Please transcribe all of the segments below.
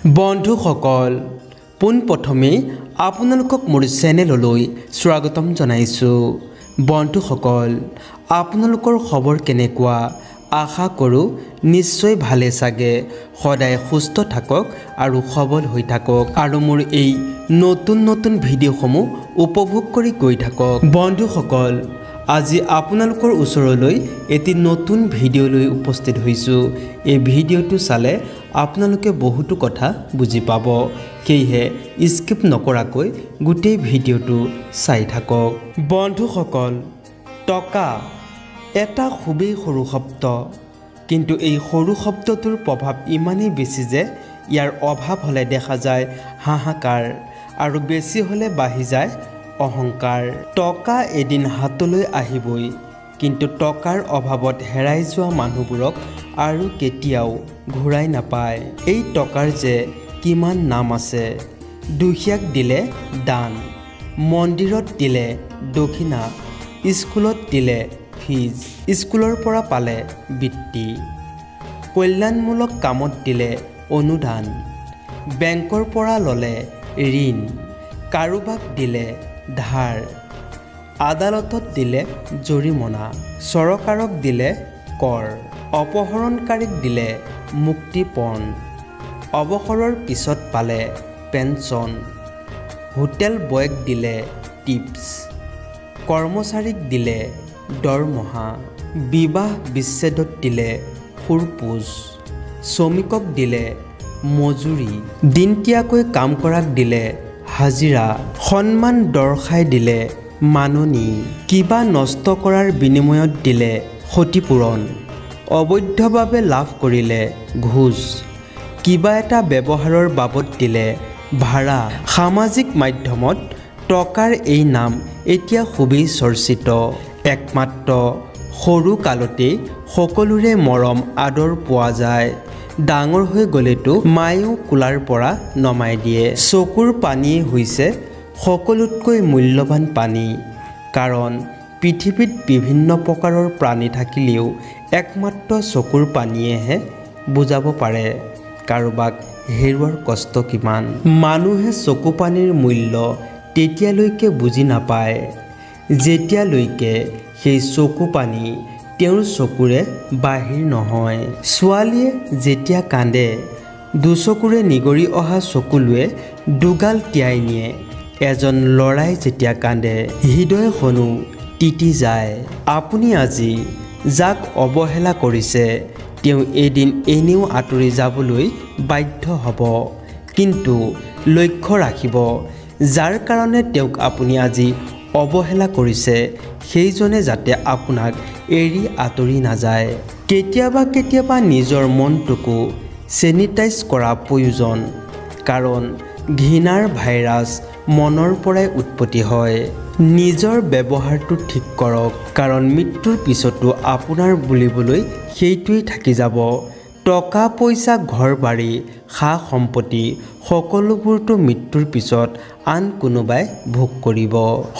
বন্ধুসকল, পোনপ্ৰথমে আপোনালোকক মোৰ চেনেললৈ স্বাগতম জনাইছোঁ। বন্ধুসকল, আপোনালোকৰ খবৰ কেনেকুৱা? আশা কৰোঁ নিশ্চয় ভালে চাগে। সদায় সুস্থ থাকক আৰু সবল হৈ থাকক আৰু মোৰ এই নতুন ভিডিঅ'সমূহ উপভোগ কৰি গৈ থাকক। বন্ধুসকল, আজি আপোনালোকৰ ওচৰলৈ এটি নতুন ভিডিঅ' লৈ উপস্থিত হৈছোঁ। এই ভিডিঅ'টো চালে আপোনালোকে বহুতো কথা বুজি পাব, সেয়েহে স্কিপ নকৰাকৈ গোটেই ভিডিঅ'টো চাই থাকক। বন্ধুসকল, টকা এটা খুবেই সৰু শব্দ, কিন্তু এই সৰু শব্দটোৰ প্ৰভাৱ ইমানেই বেছি যে ইয়াৰ অভাৱ হ'লে দেখা যায় হাহাকাৰ আৰু বেছি হ'লে বাঢ়ি যায় অহংকাৰ। টকা এদিন হাতলৈ আহিবই, কিন্তু টকাৰ অভাৱত হেৰাই যোৱা মানুহবোৰক আৰু কেতিয়াও ঘূৰাই নাপায়। এই টকাৰ যে কিমান নাম আছে। দুখীয়াক দিলে দান, মন্দিৰত দিলে দক্ষিণা, স্কুলত দিলে ফিজ, স্কুলৰ পৰা পালে বৃত্তি, কল্যাণমূলক কামত দিলে অনুদান, বেংকৰ পৰা ল'লে ঋণ, কাৰোবাক দিলে ধাৰ, আদালতত দিলে জৰিমনা, চৰকাৰক দিলে কৰ, অপহৰণকাৰীক দিলে মুক্তিপণ, অৱসৰৰ পিছত পালে পেঞ্চন, হোটেল বয়ক দিলে টিপছ, কৰ্মচাৰীক দিলে দৰমহা, বিবাহ বিচ্ছেদত দিলে সুৰপোচ, শ্ৰমিকক দিলে মজুৰি, দিনতীয়াকৈ কাম কৰাক দিলে হাজিৰা, সন্মান দৰ্শাই দিলে মাননি, কিবা নষ্ট কৰাৰ বিনিময়ত দিলে ক্ষতিপূৰণ, অবৈধভাৱে লাভ কৰিলে ঘোষ, কিবা এটা ব্যৱহাৰৰ বাবদ দিলে ভাড়া। সামাজিক মাধ্যমত টকাৰ এই নাম এতিয়া খুবেই চৰ্চিত। একমাত্ৰ সৰু কালতেই সকলোৰে মৰম আদৰ পোৱা যায়। ডাঙৰ হৈ গ'লেতো মায়েও কোলাৰ পৰা নমাই দিয়ে। চকুৰ পানীয়ে হৈছে সকলোতকৈ মূল্যৱান পানী, কাৰণ পৃথিৱীত বিভিন্ন প্ৰকাৰৰ প্ৰাণী থাকিলেও একমাত্ৰ চকুৰ পানীয়েহে বুজাব পাৰে কাৰোবাক হেৰুৱাৰ কষ্ট কিমান। মানুহে চকু পানীৰ মূল্য তেতিয়ালৈকে বুজি নাপায় যেতিয়ালৈকে সেই চকু পানী তেওঁৰ চকুৰে বাহিৰ নহয়। ছোৱালীয়ে যেতিয়া কান্দে, দুচকুৰে নিগৰি অহা চকুলোৱে দুগাল তিয়াই নিয়ে। এজন ল'ৰাই যেতিয়া কান্দে, হৃদয়খনো তিতি যায়। আপুনি আজি যাক অৱহেলা কৰিছে, তেওঁ এদিন এনেও আঁতৰি যাবলৈ বাধ্য হ'ব। কিন্তু লক্ষ্য ৰাখিব, যাৰ কাৰণে তেওঁক আপুনি আজি অৱহেলা কৰিছে, সেইজনে যাতে আপোনাক এৰি আঁতৰি নাযায়। কেতিয়াবা নিজৰ মনটোকো চেনিটাইজ কৰা প্ৰয়োজন, কাৰণ ঘৃণাৰ ভাইৰাছ মনৰ পৰাই উৎপত্তি হয়। নিজৰ ব্যৱহাৰটো ঠিক কৰক, কাৰণ মৃত্যুৰ পিছতো আপোনাৰ বুলিবলৈ সেইটোৱেই থাকি যাব। টকা পইচা, ঘৰ বাৰী, সা সম্পত্তি সকলোবোৰতো মৃত্যুৰ পিছত আন কোনোবাই ভোগ কৰিব।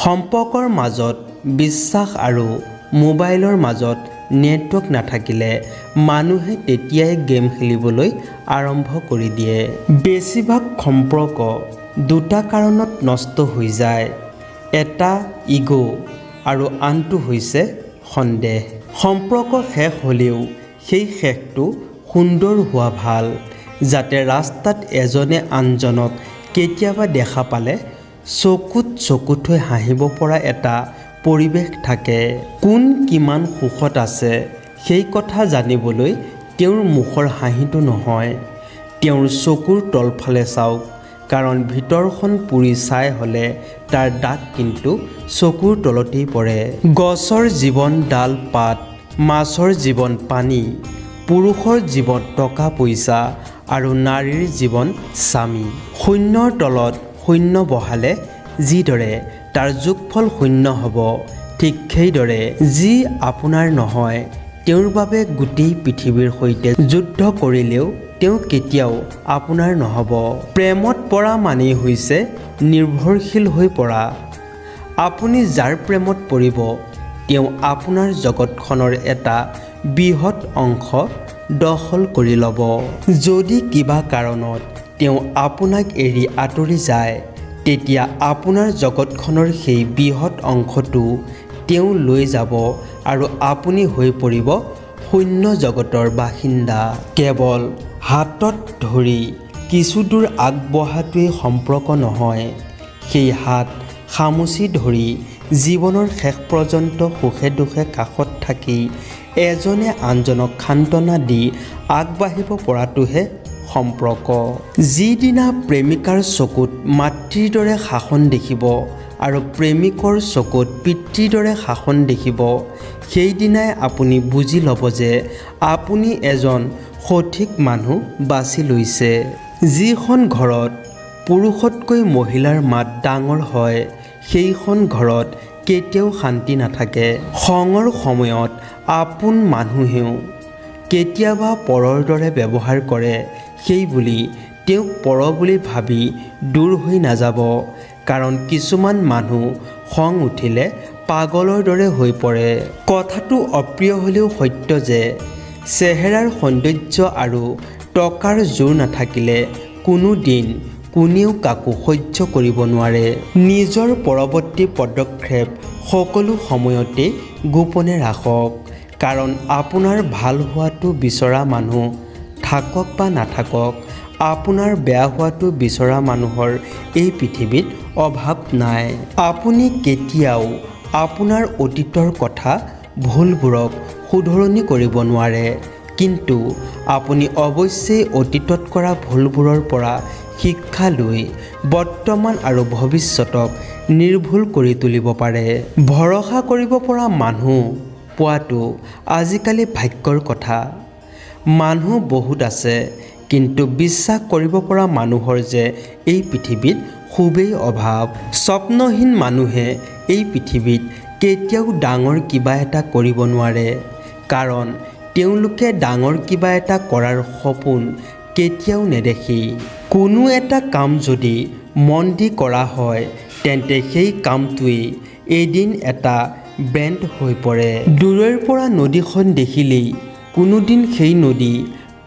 সম্পৰ্কৰ মাজত বিশ্বাস আৰু মোবাইলৰ মাজত নেটৱৰ্ক নাথাকিলে মানুহে তেতিয়াই গেম খেলিবলৈ আৰম্ভ কৰি দিয়ে। বেছিভাগ সম্পৰ্ক দুটা কাৰণত নষ্ট হৈ যায়। এটা ইগ' আৰু আনটো হৈছে সন্দেহ। সম্পৰ্ক শেষ হ'লেও সেই শেষটো সুন্দৰ হোৱা ভাল, যাতে ৰাস্তাত এজনে আনজনক কেতিয়াবা দেখা পালে চকুত চকু থৈ হাঁহিব পৰা এটা পৰিৱেশ থাকে। কোন কিমান সুখত আছে সেই কথা জানিবলৈ তেওঁৰ মুখৰ হাঁহিটো নহয়, তেওঁৰ চকুৰ তলফালে চাওক, কাৰণ ভিতৰখন পুৰি ছাই হ'লে তাৰ দাগ কিন্তু চকুৰ তলতেই পৰে। গছৰ জীৱন ডাল পাত, মাছৰ জীৱন পানী, পুৰুষৰ জীৱন টকা পইচা আৰু নাৰীৰ জীৱন স্বামী। শূন্যৰ তলত শূন্য বহালে যিদৰে তাৰ যোগফল শূন্য হ'ব, ঠিক সেইদৰে যি আপোনাৰ নহয় তেওঁৰ বাবে গোটেই পৃথিৱীৰ সৈতে যুদ্ধ কৰিলেও তেওঁ কেতিয়াও আপোনাৰ নহ'ব। প্ৰেমত পৰা মানেই হৈছে নিৰ্ভৰশীল হৈ পৰা। আপুনি যাৰ প্ৰেমত পৰিব, তেওঁ আপোনাৰ জগতখনৰ এটা বৃহৎ অংশ দখল কৰি ল'ব। যদি কিবা কাৰণত তেওঁ আপোনাক এৰি আঁতৰি যায়, তেতিয়া আপোনাৰ জগতখনৰ সেই বৃহৎ অংশটো তেওঁ লৈ যাব আৰু আপুনি হৈ পৰিব শূন্য জগতৰ বাসিন্দা। কেৱল হাতত ধৰি কিছু দূৰ আগবঢ়াটোৱেই সম্পৰ্ক নহয়, সেই হাত খামুচি ধৰি জীৱনৰ শেষ পৰ্যন্ত সুখে দুখে কাষত থাকি এজনে আনজনক সান্তনা দি আগবাঢ়িব পৰাটোহে সম্পৰ্ক। যিদিনা প্ৰেমিকাৰ চকুত মাতৃৰ দৰে শাসন দেখিব আৰু প্ৰেমিকৰ চকুত পিতৃৰ দৰে শাসন দেখিব, সেইদিনাই আপুনি বুজি ল'ব যে আপুনি এজন সঠিক মানুহ বাছি লৈছে। যিখন ঘৰত পুৰুষতকৈ মহিলাৰ মাত ডাঙৰ হয়, সেইখন ঘৰত কেতিয়াও শান্তি নাথাকে। খঙৰ সময়ত আপোন মানুহেও কেতিয়াবা পৰৰ দৰে ব্যৱহাৰ কৰে, সেই বুলি তেওঁক পৰ বুলি ভাবি দূৰ হৈ নাযাব। কাৰণ কিছুমান মানুহ খং উঠিলে পাগলৰ দৰে হৈ পৰে। কথাটো অপ্ৰিয় হ'লেও সত্য যে চেহেৰাৰ সৌন্দৰ্য আৰু টকাৰ জোৰ নাথাকিলে কোনো দিন কোনেও কাকো সহ্য কৰিব নোৱাৰে। নিজৰ পৰৱৰ্তী পদক্ষেপ সকলো সময়তে গোপনে ৰাখক, কাৰণ আপোনাৰ ভাল হোৱাটো বিচৰা মানুহ থাকক বা নাথাকক, আপোনাৰ বেয়া হোৱাটো বিচৰা মানুহৰ এই পৃথিৱীত অভাৱ নাই। আপুনি কেতিয়াও আপোনাৰ অতীতৰ কথা ভুলবোৰক শুধৰণি কৰিব নোৱাৰে, কিন্তু আপুনি অৱশ্যেই অতীতত কৰা ভুলবোৰৰ পৰা শিক্ষা লৈ বৰ্তমান আৰু ভৱিষ্যতক নিৰ্ভুল কৰি তুলিব পাৰে। ভৰসা কৰিব পৰা মানুহ পোৱাটো আজিকালি ভাগ্যৰ কথা। মানুহ বহুত আছে, কিন্তু বিশ্বাস কৰিব পৰা মানুহৰ যে এই পৃথিৱীত খুবেই অভাৱ। স্বপ্নহীন মানুহে এই পৃথিৱীত কেতিয়াও ডাঙৰ কিবা এটা কৰিব নোৱাৰে, কাৰণ তেওঁলোকে ডাঙৰ কিবা এটা কৰাৰ সপোন কেতিয়াও নেদেখি। কোনো এটা কাম যদি মন দি কৰা হয়, তেন্তে সেই কামটোৱেই এদিন এটা ব্ৰেণ্ড হৈ পৰে। দূৰৈৰ পৰা নদীখন দেখিলেই কোনোদিন সেই নদী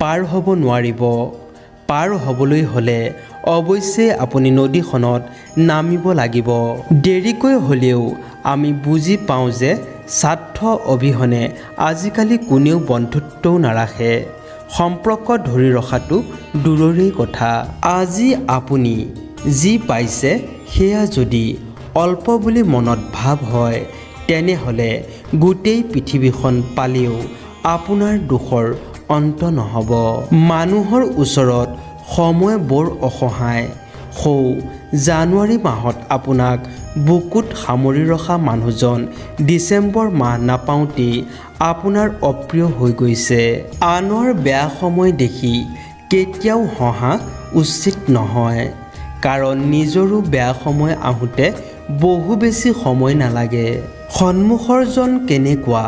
পাৰ হ'ব নোৱাৰিব। পাৰ হ'বলৈ হ'লে অৱশ্যে আপুনি নদীখনত নামিব লাগিব। দেৰিকৈ হ'লেও আমি বুজি পাওঁ যে স্বাৰ্থ অবিহনে আজিকালি কোনেও বন্ধুত্বও নাৰাখে। সম্পৰ্ক ধৰি ৰখাটো দূৰৰেই কথা। আজি আপুনি যি পাইছে সেয়া যদি অল্প বুলি মনত ভাৱ হয়, তেনেহ'লে গোটেই পৃথিৱীখন পালেও আপোনাৰ দুখৰ অন্ত নহ'ব। মানুহৰ ওচৰত সময় বৰ অসহায়। সৌ জানুৱাৰী মাহত আপোনাক বুকুত সামৰি ৰখা মানুহজন ডিচেম্বৰ মাহ নাপাওঁতেই আপোনাৰ অপ্ৰিয় হৈ গৈছে। আনৰ বেয়া সময় দেখি কেতিয়াও হঁহা উচিত নহয়, কাৰণ নিজৰো বেয়া সময় আহোঁতে বহু বেছি সময় নালাগে। সন্মুখৰজন কেনেকুৱা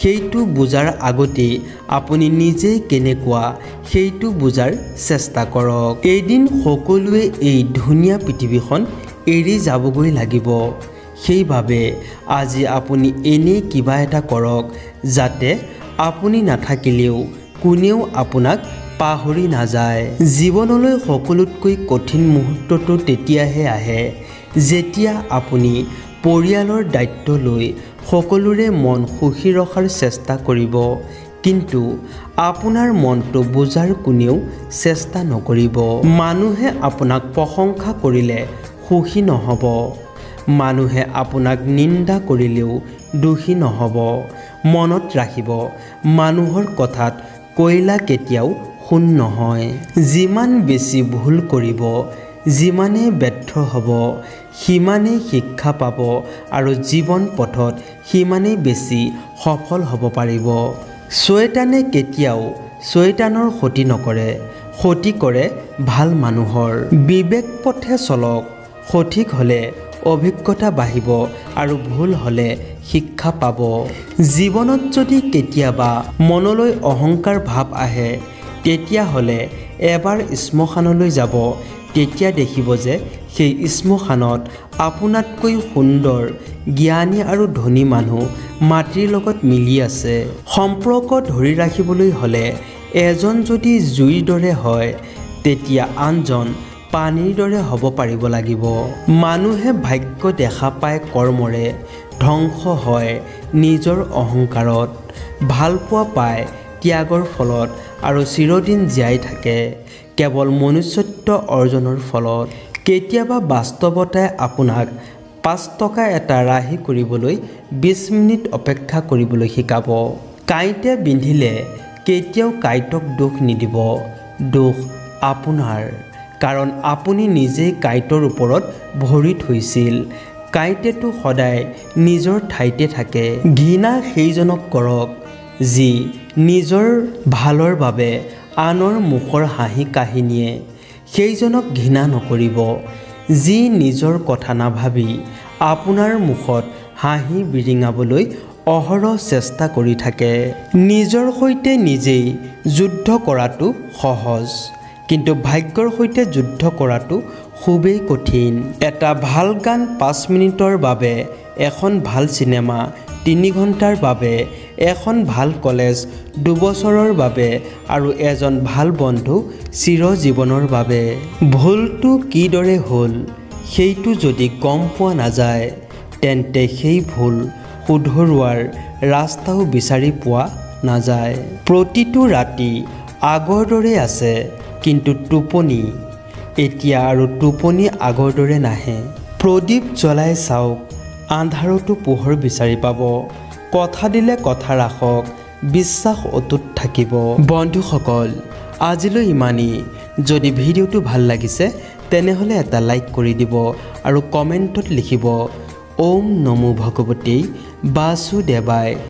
সেইটো বুজাৰ আগতেই আপুনি নিজেই কেনেকুৱা সেইটো বুজাৰ চেষ্টা কৰক। এদিন সকলোৱে এই ধুনীয়া পৃথিৱীখন এৰি যাবগৈ লাগিব। সেইবাবে আজি আপুনি এনেই কিবা এটা কৰক, যাতে আপুনি নাথাকিলেও কোনেও আপোনাক পাহৰি নাযায়। জীৱনলৈ সকলোতকৈ কঠিন মুহূৰ্তটো তেতিয়াহে আহে, যেতিয়া আপুনি পৰিয়ালৰ দায়িত্ব লৈ সকলোৰে মন সুখী ৰখাৰ চেষ্টা কৰিব, কিন্তু আপোনাৰ মনটো বুজাৰ কোনেও চেষ্টা নকৰিব। মানুহে আপোনাক প্ৰশংসা কৰিলে সুখী নহ'ব, মানুহে আপোনাক নিন্দা কৰিলেও দুখী নহ'ব। মনত ৰাখিব, মানুহৰ কথাত কয়লা কেতিয়াও সোণ নহয়। যিমান বেছি ভুল কৰিব, যিমানেই ব্যৰ্থ হ'ব, সিমানেই শিক্ষা পাব আৰু জীৱন পথত সিমানেই বেছি সফল হ'ব পাৰিব। শয়তানে কেতিয়াও শয়তানৰ ক্ষতি নকৰে, ক্ষতি কৰে ভাল মানুহৰ। বিবেক পথে চলক, সঠিক হ'লে অভিজ্ঞতা বাঢ়িব আৰু ভুল হ'লে শিক্ষা পাব। জীৱনত যদি কেতিয়াবা মনলৈ অহংকাৰ ভাৱ আহে, তেতিয়াহ'লে এবাৰ শ্মশানলৈ যাব। তেতিয়া দেখিব যে সেই শ্মশানত আপোনাতকৈ সুন্দৰ, জ্ঞানী আৰু ধনী মানুহ মাটিৰ লগত মিলি আছে। সম্পৰ্ক ধৰি ৰাখিবলৈ হ'লে এজন যদি জুইৰ দৰে হয়, তেতিয়া আনজন পানীৰ দৰে হ'ব পাৰিব লাগিব। মানুহে ভাগ্য দেখা পায় কৰ্মৰে, ধ্বংস হয় নিজৰ অহংকাৰত, ভালপোৱা পায় ত্যাগৰ ফলত আৰু চিৰদিন জীয়াই থাকে কেৱল মনুষ্যত্ব অৰ্জনৰ ফলত। কেতিয়াবা বাস্তৱতাই আপোনাক 5 টকা এটা ৰাহি কৰিবলৈ 20 মিনিট অপেক্ষা কৰিবলৈ শিকাব। কাঁইটে বিন্ধিলে কেতিয়াও কাঁইটক দোষ নিদিব, দোষ আপোনাৰ, কাৰণ আপুনি নিজেই কাঁইটৰ ওপৰত ভৰি থৈছিল। কাঁইটেটো সদায় নিজৰ ঠাইতে থাকে। ঘৃণা সেইজনক কৰক যি নিজৰ ভালৰ বাবে আনৰ মুখৰ হাঁহি কাহিনীয়ে। সেইজনক ঘৃণা নকৰিব যি নিজৰ কথা নাভাবি আপোনাৰ মুখত হাঁহি বিৰিঙাবলৈ অহৰহ চেষ্টা কৰি থাকে। নিজৰ সৈতে নিজেই যুদ্ধ কৰাটো সহজ, কিন্তু ভাগ্যৰ সৈতে যুদ্ধ কৰাটো খুবেই কঠিন। এটা ভাল গান 5 মিনিটৰ বাবে, এখন ভাল চিনেমা 3 ঘণ্টাৰ বাবে, এখন ভাল কলেজ 2 বছৰৰ বাবে আৰু এজন ভাল বন্ধু চিৰজীৱনৰ বাবে। ভুলটো কিদৰে হ'ল সেইটো যদি গম পোৱা নাযায়, তেন্তে সেই ভুল শুধৰোৱাৰ ৰাস্তাও বিচাৰি পোৱা নাযায়। প্ৰতিটো ৰাতি আগৰ দৰে আছে, কিন্তু টোপনি এতিয়া আৰু টোপনি আগৰ দৰে নাহে। প্ৰদীপ জ্বলাই চাওক, আন্ধাৰতো পোহৰ বিচাৰি পাব। কথা দিলে কথা ৰাখক, বিশ্বাস অটুট থাকিব। বন্ধুসকল, আজিলৈ ইমানেই। যদি ভিডিঅ'টো ভাল লাগিছে তেনেহ'লে এটা লাইক কৰি দিব আৰু কমেণ্টত লিখিব ওম নমো ভগৱতী বাসুদেৱায়।